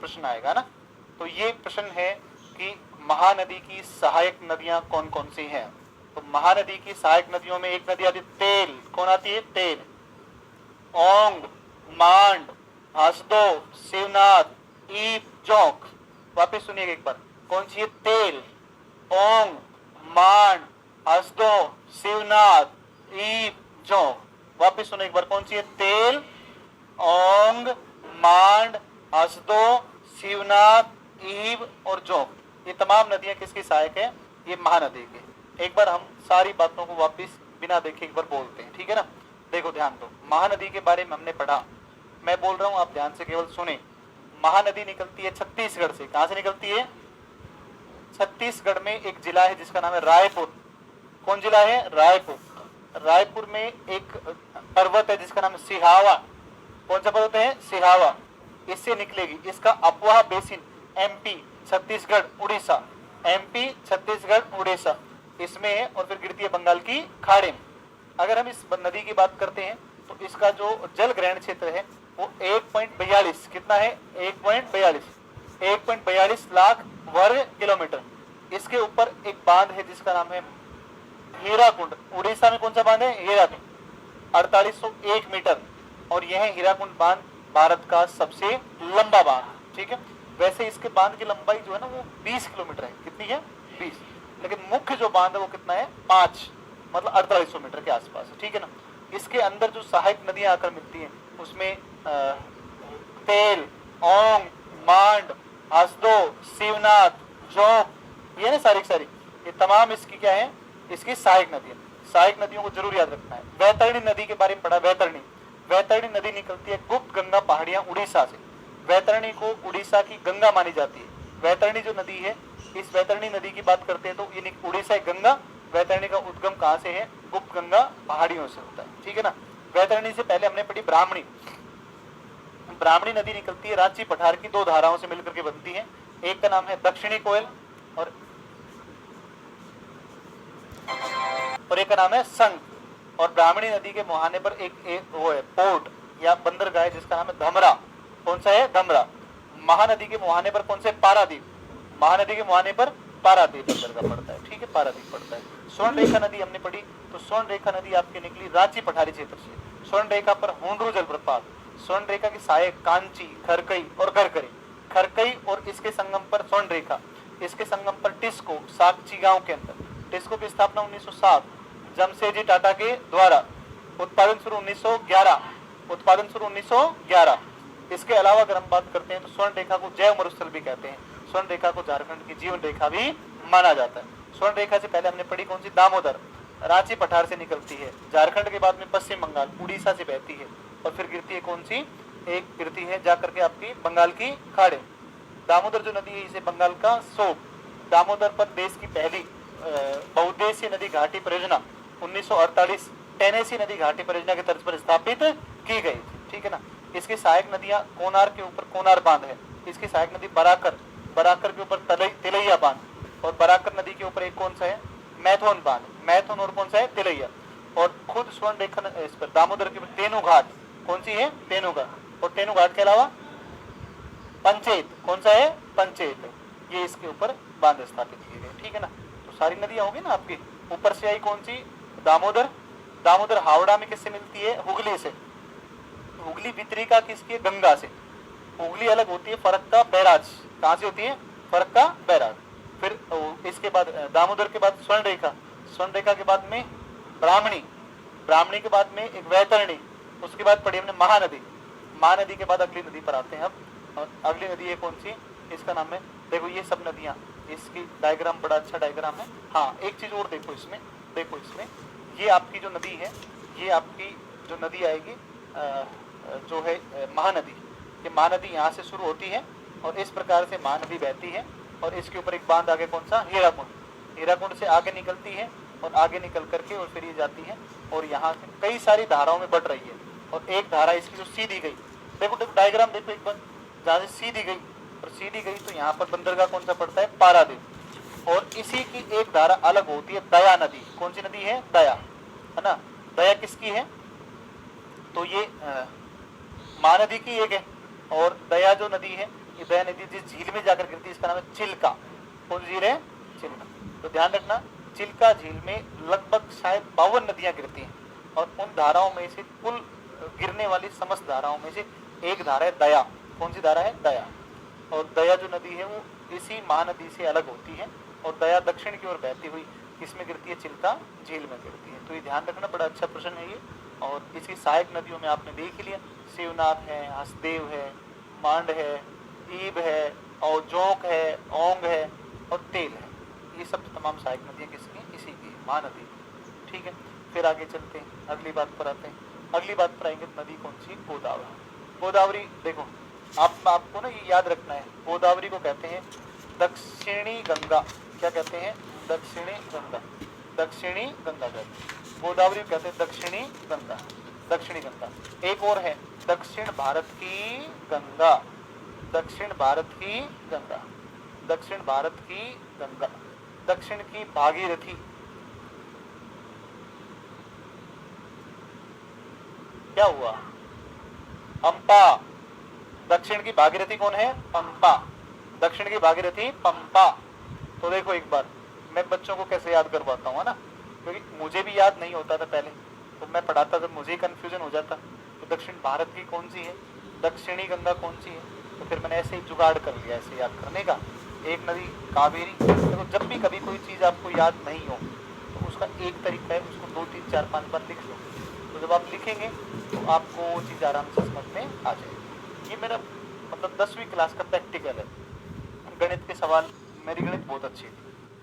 प्रश्न आएगा ना। तो ये प्रश्न है कि महानदी की सहायक नदियां कौन कौन सी हैं। तो महानदी की सहायक नदियों में एक नदी आती है तेल। कौन आती है? तेल। ओंग, मांड, हसदो, शिवनाथ, ईप, जोंक। वापिस सुनिएगा एक बार, कौन सी है? तेल, ओंग, मांड, हसदो, शिवनाथ, ईप, जोंक। वापिस सुनो एक बार, कौन सी है? तेल, ओंग, मांड, हसदो, शिवनाथ, ईब और जोंक। ये तमाम नदियां किसकी सहायक है? ये महानदी के। एक बार हम सारी बातों को वापिस बिना देखे एक बार बोलते हैं, ठीक है ना। देखो ध्यान दो, महानदी के बारे में हमने पढ़ा, मैं बोल रहा हूं आप ध्यान से केवल सुने। महानदी निकलती है छत्तीसगढ़ से। कहां से निकलती है? छत्तीसगढ़ में एक जिला है जिसका नाम है रायपुर। कौन जिला है? रायपुर। रायपुर में एक पर्वत है जिसका नाम है सिहावा। कौन सा पर्वत है? सिहावा। इससे निकलेगी। इसका अपवाह basin MP, Chhattisgarh, Orissa, MP, Chhattisgarh, Orissa इसमें है और फिर गिरती है बंगाल की खाड़ी में। अगर हम इस नदी की बात करते हैं तो इसका जो जल ग्रहण क्षेत्र है वो 1.42 कितना है? 1.42 लाख वर्ग किलोमीटर। इसके ऊपर एक बांध है जिसका नाम है हीराकुंड। उड़ीसा में कौन सा बांध है? हीराकुंड, 4801 मीटर। और यह हीराकुंड बांध भारत का सबसे लंबा बांध। ठीक है, वैसे इसके बांध की लंबाई जो है ना वो 20 किलोमीटर है। कितनी है? 20। लेकिन मुख्य जो बांध है वो कितना है? 5, मतलब 4800 मीटर के आसपास है। ठीक है ना। इसके अंदर जो सहायक नदियां आकर मिलती हैं उसमें तेल, ओंग, मांड, हसदो, शिवनाथ, जोंक, ये ना सारी सारी ये तमाम इसकी क्या है? इसकी सहायक नदियां। सहायक नदियों को जरूर याद रखना है। वैतरणी नदी के बारे में पढ़ा। वैतरणी, वैतरणी नदी निकलती है गुप्त गंगा पहाड़ियां उड़ीसा से। वैतरणी को उड़ीसा की गंगा मानी जाती है। वैतरणी जो नदी है, इस वैतरणी नदी की बात करते हैं तो ये उड़ीसा गंगा। वैतरणी का उद्गम कहां से है? गुप्त गंगा पहाड़ियों से होता है। ठीक है ना। वैतरणी से पहले हमने पढ़ी ब्राह्मणी। ब्राह्मणी नदी निकलती है रांची पठार की 2 धाराओं से मिलकर के बनती है। एक का नाम है दक्षिणी कोयल और एक का नाम है संग। और ब्राह्मणी नदी के मुहाने पर एक वो है पोर्ट या बंदरगाह है जिसका नाम है धमरा। कौन सा है? धमरा। महानदी के मुहाने पर कौन से? पारादीप। महानदी के मुहाने पर पारादीप बंदरगाह पड़ता है। ठीक है, पारादीप पड़ता है। स्वर्ण रेखा नदी हमने पढ़ी तो स्वर्ण रेखा नदी आपकी निकली रांची पठारी क्षेत्र से। स्वर्ण रेखा पर होंडरू जलप्रपात। स्वर्ण रेखा की सहायक कांची, खरकई और गरकरी। खरकई और इसके संगम पर स्वर्ण रेखा, इसके संगम पर टिस्को, साकची गांव के अंदर। टिस्को की स्थापना 1907 जमशेदजी टाटा के द्वारा। उत्पादन शुरू 1911। उत्पादन शुरू 1911। इसके अलावा अगर हम बात करते हैं तो स्वर्ण रेखा को जैव मरुस्थल भी कहते हैं। स्वर्ण रेखा को झारखंड की जीवन रेखा भी माना जाता है। स्वर्ण रेखा से पहले हमने पढ़ी कौन सी? दामोदर। रांची पठार से निकलती है, झारखंड के बाद में पश्चिम बंगाल, उड़ीसा से बहती है और फिर गिरती है कौन सी? एक गिरती है जाकर के आपकी बंगाल की खाड़ी। दामोदर जो नदी है इसे बंगाल का सोप। दामोदर पर देश की पहली बहुउद्देशीय नदी घाटी परियोजना 1948 टेनेसी नदी घाटी परियोजना के तर्ज पर स्थापित की गई थी। ठीक है ना। इसकी सहायक नदियां कोनार के ऊपर कोनार बांध है। इसकी सहायक नदी बराकर, बराकर के ऊपर तिलैया बांध और बराकर नदी के ऊपर एक कौन सा है? मैथोन बांध। मैथोन और कौन सा है? तिलैया। और खुद स्वर्ण रेखा इस पर दामोदर के ऊपर तेनू घाट। कौन सी है? तेनू घाट। और तेनू घाट के अलावा पंचेत। कौन सा है? पंचेत। ये इसके ऊपर बांध स्थापित किए गए। ठीक है ना। तो सारी नदियां होगी ना आपकी। ऊपर से आई कौन सी? दामोदर। दामोदर हावड़ा में किससे मिलती है? हुगली से। हुगली वितरिका किसकी है? गंगा से। हुगली अलग होती है फरक्का बैराज। कहां से होती है? फरक्का बैराज। फिर इसके बाद दामोदर के बाद स्वर्ण रेखा। स्वर्ण रेखा के बाद में ब्राह्मणी। ब्राह्मणी के बाद में एक वैतरणी। उसके बाद पढ़ी हमने महानदी। महानदी के बाद अगली नदी पर आते हैं अब। और अगली नदी है कौन सी? इसका नाम है, देखो ये सब नदियां, इसकी डायग्राम बड़ा अच्छा डायग्राम है। हाँ, एक चीज और देखो इसमें, देखो इसमें ये आपकी जो नदी है, ये आपकी जो नदी आएगी जो है महानदी। ये महानदी यहाँ से शुरू होती है और इस प्रकार से महानदी बहती है और इसके ऊपर एक बांध आगे कौन सा? हीराकुंड। हीराकुंड से आगे निकलती है और आगे निकल करके और फिर ये जाती है और यहाँ से कई सारी धाराओं में बढ़ रही है। और एक धारा इसकी जो सीधी गई, देखो डायग्राम देखो एक बार, जहाँ से सीधी गई और सीधी गई तो यहाँ पर बंदरगाह कौन सा पड़ता है? पारादीप। और इसी की एक धारा अलग होती है दया नदी। कौन सी नदी है? दया, है ना। दया किसकी है? तो ये महानदी की एक है। और दया जो नदी है ये दया नदी जिस झील में जाकर गिरती है इसका नाम है चिल्का। कौन सी झील है? चिल्का। तो ध्यान रखना, चिल्का झील में लगभग शायद 52 नदियां गिरती हैं और उन धाराओं में से कुल गिरने वाली समस्त धाराओं में से एक धारा है दया। कौन सी धारा है? दया। और दया जो नदी है वो इसी महानदी से अलग होती है और दया दक्षिण की ओर बहती हुई किसमें गिरती है? चिल्का झील में गिरती है। तो ये ध्यान रखना, बड़ा अच्छा प्रश्न है ये। और इसकी सहायक नदियों में आपने देख लिया, शिवनाथ है, हसदेव है, मांड है, ईब है, और जोंक है, ओंग है और तेल है। ये सब तमाम सहायक नदियाँ किसकी? इसी की, महानदी। ठीक है, फिर आगे चलते हैं, अगली बात पर आते हैं। अगली बात पर आएंगे, नदी कौन सी? गोदावरी। गोदावरी देखो, आपको ना ये याद रखना है, गोदावरी को कहते हैं दक्षिणी गंगा। क्या कहते हैं? दक्षिणी गंगा। दक्षिणी गंगा कहते हैं गोदावरी को, कहते हैं दक्षिणी गंगा। दक्षिणी गंगा। एक और है दक्षिण भारत की गंगा। दक्षिण भारत की गंगा। दक्षिण भारत की गंगा। दक्षिण की भागीरथी। क्या हुआ? पंपा। दक्षिण की भागीरथी कौन है? पंपा। दक्षिण की भागीरथी पंपा। तो देखो एक बार मैं बच्चों को कैसे याद करवाता हूँ, है ना, क्योंकि मुझे भी याद नहीं होता था पहले, तो मैं पढ़ाता था, मुझे कंफ्यूजन हो जाता। तो दक्षिण भारत की कौन सी है? दक्षिणी गंगा कौन सी है? तो फिर मैंने ऐसे ही जुगाड़ कर लिया ऐसे याद करने का। एक नदी कावेरी। देखो जब भी कभी कोई चीज़ आपको याद नहीं हो तो उसका एक तरीका है, उसको 2 3 4 5 बार लिख लो। तो जब आप लिखेंगे तो आपको वो चीज़ आराम से समझ में आ जाएगी। ये मेरा मतलब 10वीं क्लास का प्रैक्टिकल है। गणित के सवाल, मेरी गणित बहुत अच्छी थी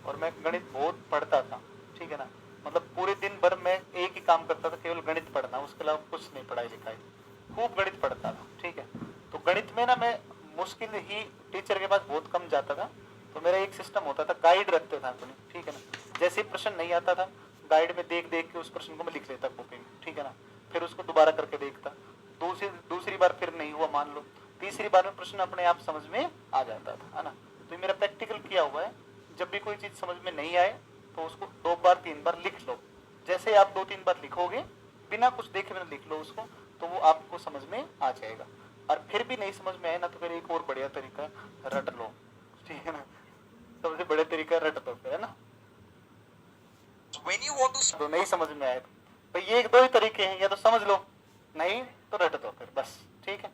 और मैं गणित बहुत पढ़ता था। ठीक है ना, मतलब पूरे दिन भर मैं एक ही काम करता था, केवल गणित पढ़ना, उसके अलावा कुछ नहीं पढ़ाई लिखाई, खूब गणित पढ़ता था। ठीक है, तो गणित में ना मैं मुश्किल ही टीचर के पास बहुत कम जाता था। तो मेरा एक सिस्टम होता था, गाइड रखते था अपनी। ठीक है ना, जैसे प्रश्न नहीं आता था गाइड में देख देख के उस प्रश्न को मैं लिख लेता कॉपी में। ठीक है ना, फिर उसको दोबारा करके देखता, दूसरी बार फिर नहीं हुआ मान लो, तीसरी बार में प्रश्न अपने आप समझ में आ जाता था, है ना। तो मेरा प्रैक्टिकल किया हुआ है, जब भी कोई चीज समझ में नहीं आए तो उसको 2 बार 3 बार लिख लो। जैसे आप 2 3 बार लिखोगे, बिना कुछ देखे बिना लिख लो उसको, तो वो आपको समझ में आ जाएगा। और फिर भी नहीं समझ में आए ना तो फिर एक और बढ़िया तरीका रट लो। ठीक है ना, सबसे बड़े तरीका रट दो फिर, है ना। तो नहीं समझ में आए तो ये एक 2 ही तरीके हैं, या तो समझ लो, नहीं तो रट दो फिर, बस। ठीक है,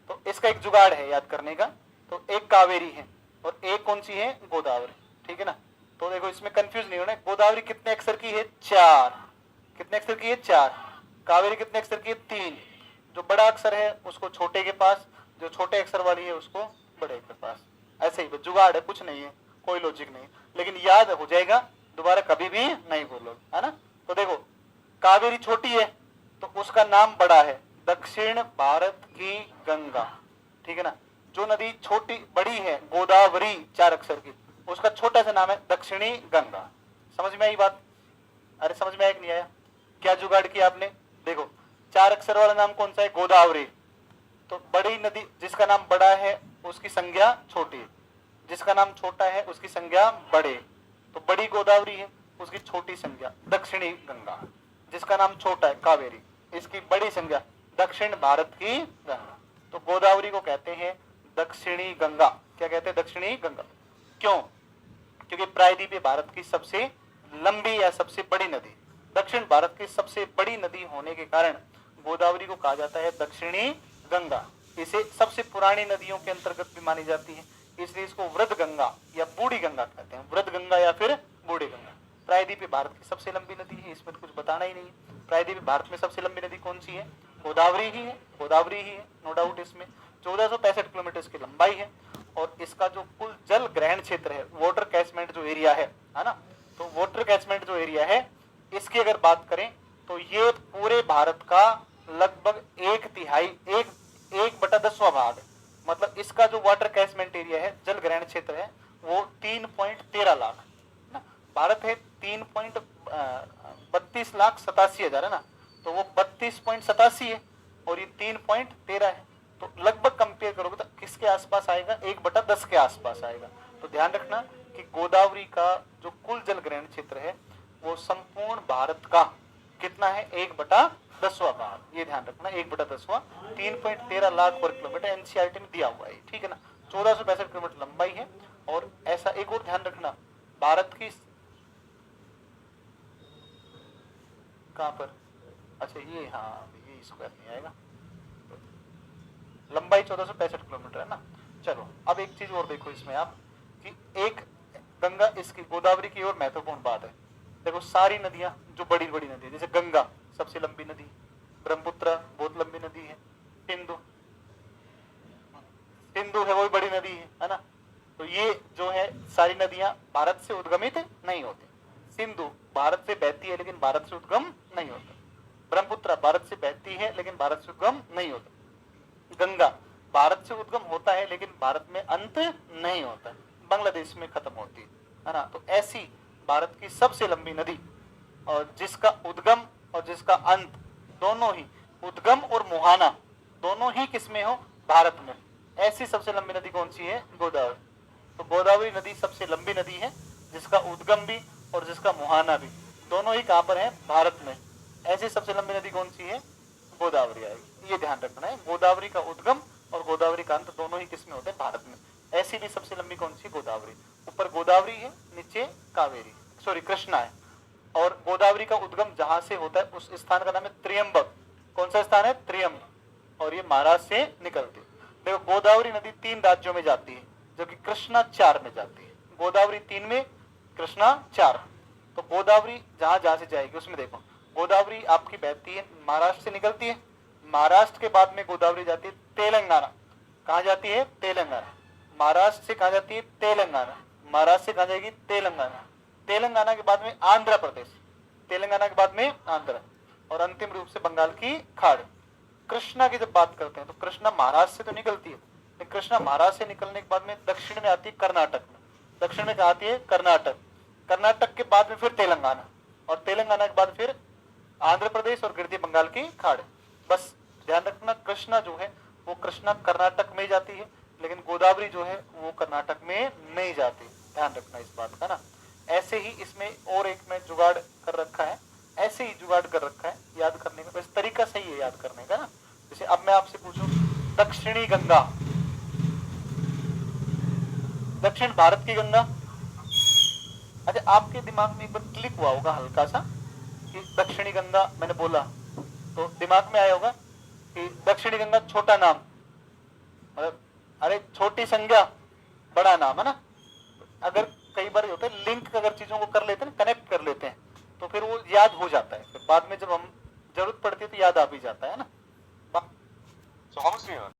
तो इसका एक जुगाड़ है याद करने का। तो एक कावेरी है और एक कौन सी है? गोदावरी। ठीक है ना, तो देखो इसमें कंफ्यूज नहीं होना। गोदावरी कितने अक्षर की है? 4। कितने अक्षर की है? 4। कावेरी कितने अक्षर की है? 3। जो बड़ा अक्षर है उसको छोटे के पास, जो छोटे अक्षर वाली है उसको बड़े के पास। ऐसे ही जुगाड़ है, कुछ नहीं है, कोई लॉजिक नहीं, लेकिन याद हो जाएगा, दोबारा कभी भी नहीं बोलोगे, है ना। तो देखो कावेरी छोटी है तो उसका नाम बड़ा है, दक्षिण भारत की गंगा। ठीक है ना, जो नदी छोटी बड़ी है गोदावरी 4 अक्षर की, उसका छोटा सा नाम है दक्षिणी गंगा। समझ में आई बात? अरे समझ में आया कि नहीं आया? क्या जुगाड़ किया आपने? देखो 4 अक्षर वाला नाम कौन सा है? गोदावरी। तो बड़ी नदी जिसका नाम बड़ा है उसकी संज्ञा छोटी, जिसका नाम छोटा है उसकी संज्ञा बड़े। तो बड़ी गोदावरी है, उसकी छोटी संज्ञा दक्षिणी गंगा। जिसका नाम छोटा है कावेरी, इसकी बड़ी संज्ञा दक्षिण भारत की गंगा। तो गोदावरी को कहते हैं दक्षिणी गंगा। क्या कहते हैं? दक्षिणी गंगा। क्यों? क्योंकि प्रायद्वीपीय भारत की सबसे लंबी या सबसे बड़ी नदी, दक्षिण भारत की सबसे बड़ी नदी होने के कारण गोदावरी को कहा जाता है दक्षिणी गंगा। इसे सबसे पुरानी नदियों के अंतर्गत भी मानी जाती है, इसलिए इसको वृद्ध गंगा या बूढ़ी गंगा कहते हैं। वृद्ध गंगा या फिर बूढ़ी गंगा। प्रायद्वीपीय भारत की सबसे लंबी नदी है, इसमें तो कुछ बताना ही नहीं है। प्रायद्वीपीय भारत में सबसे लंबी नदी कौन सी है? गोदावरी ही है। गोदावरी ही है, नो डाउट। इसमें 1465 किलोमीटर की लंबाई है और इसका जो कुल जल ग्रहण क्षेत्र है, वाटर कैचमेंट जो एरिया है ना, तो वाटर कैचमेंट जो एरिया है इसकी अगर बात करें तो ये पूरे भारत का लगभग 1/3 1/10वां भाग, मतलब इसका जो वाटर कैचमेंट एरिया है, जल ग्रहण क्षेत्र है, वो 3.13 लाख ना। भारत है 3.32,87,000 है ना, तो वो 32.87 है और ये 3.13 है। तो लगभग कंपेयर करोगे तो किसके आसपास आएगा? 1/10 के आसपास आएगा। तो ध्यान रखना कि गोदावरी का जो कुल जल ग्रहण क्षेत्र है वो संपूर्ण भारत का कितना है? 1/10वां भाग। ये ध्यान रखना, 1/10वां, 3.13 लाख वर्ग किलोमीटर एनसीईआरटी में दिया हुआ है। ठीक है ना, 1465 किलोमीटर लंबाई है। और ऐसा एक और ध्यान रखना, भारत की कहां पर, अच्छा ये, हाँ ये स्क्वायर नहीं आएगा, लंबाई 1465 किलोमीटर है ना। चलो अब एक चीज और देखो इसमें आप, कि एक गंगा, इसकी गोदावरी की और महत्वपूर्ण बात है। देखो सारी नदियां जो बड़ी बड़ी नदी है, जैसे गंगा सबसे लंबी नदी, ब्रह्मपुत्र बहुत लंबी नदी है, सिंधु, सिंधु है वो भी बड़ी नदी है ना। तो ये जो है सारी नदियां भारत से उद्गमित नहीं होती। सिंधु भारत से बहती है लेकिन भारत से उद्गम नहीं होता। ब्रह्मपुत्र भारत से बहती है लेकिन भारत से उद्गम नहीं होता। गंगा भारत से उद्गम होता है लेकिन भारत में अंत नहीं होता, बांग्लादेश में खत्म होती है ना। तो ऐसी भारत की सबसे लंबी नदी और जिसका उद्गम और जिसका अंत दोनों ही, उद्गम और मुहाना दोनों ही किसमें हो, भारत में, ऐसी सबसे लंबी नदी कौन सी है, गोदावरी। तो गोदावरी नदी सबसे लंबी नदी है जिसका उद्गम भी और जिसका मुहाना भी दोनों ही कहां पर है, भारत में। ऐसी सबसे लंबी नदी कौन सी है, गोदावरी आएगी, ये ध्यान रखना है। गोदावरी का उद्गम और गोदावरी का अंत दोनों ही किसमें होते हैं, भारत में। ऐसी भी सबसे लंबी कौन सी, गोदावरी। ऊपर गोदावरी है, नीचे कावेरी, सॉरी कृष्णा है। और गोदावरी का उद्गम जहां से होता है उस स्थान का नाम है त्रियंबक। कौन सा स्थान है, त्रियंबक। और ये महाराष्ट्र से निकलती है। देखो गोदावरी नदी 3 राज्यों में जाती है जबकि कृष्णा 4 में जाती है। गोदावरी 3 में, कृष्णा 4। तो गोदावरी जहां जहां से जाएगी उसमें देखो, गोदावरी आपकी बहती है, महाराष्ट्र से निकलती है, महाराष्ट्र के बाद में गोदावरी जाती है तेलंगाना। कहां जाती है, तेलंगाना। महाराष्ट्र से कहां जाती है, तेलंगाना। महाराष्ट्र से कहां जाएगी, तेलंगाना। तेलंगाना के बाद में आंध्र प्रदेश, तेलंगाना के बाद में आंध्र, और अंतिम रूप से बंगाल की खाड़ी। कृष्णा की जब बात करते हैं तो कृष्णा महाराष्ट्र से तो निकलती है, लेकिन कृष्णा महाराष्ट्र से निकलने के बाद में दक्षिण में आती है कर्नाटक में। दक्षिण में कहा आती है, कर्नाटक। कर्नाटक के बाद में फिर तेलंगाना, और तेलंगाना के बाद फिर आंध्र प्रदेश और गिरती बंगाल की खाड़ी। बस ध्यान रखना, कृष्णा जो है वो कृष्णा कर्नाटक में जाती है, लेकिन गोदावरी जो है वो कर्नाटक में नहीं जाती। ध्यान रखना इस बात का ना। ऐसे ही इसमें और एक मैं जुगाड़ कर रखा है, ऐसे ही जुगाड़ कर रखा है याद करने का, बस तरीका सही है याद करने का ना। जैसे अब मैं आपसे पूछूं दक्षिणी गंगा, दक्षिण भारत की गंगा। अच्छा आपके दिमाग में एक बार क्लिक हुआ होगा हल्का सा कि दक्षिणी गंगा मैंने बोला तो दिमाग में आया होगा कि दक्षिणी गंगा छोटा नाम, मतलब अरे छोटी संज्ञा बड़ा नाम है ना। अगर कई बार होता है लिंक अगर चीजों को कर लेते हैं, कनेक्ट कर लेते हैं, तो फिर वो याद हो जाता है, फिर बाद में जब हम जरूरत पड़ती है तो याद आ भी जाता है ना। So how was your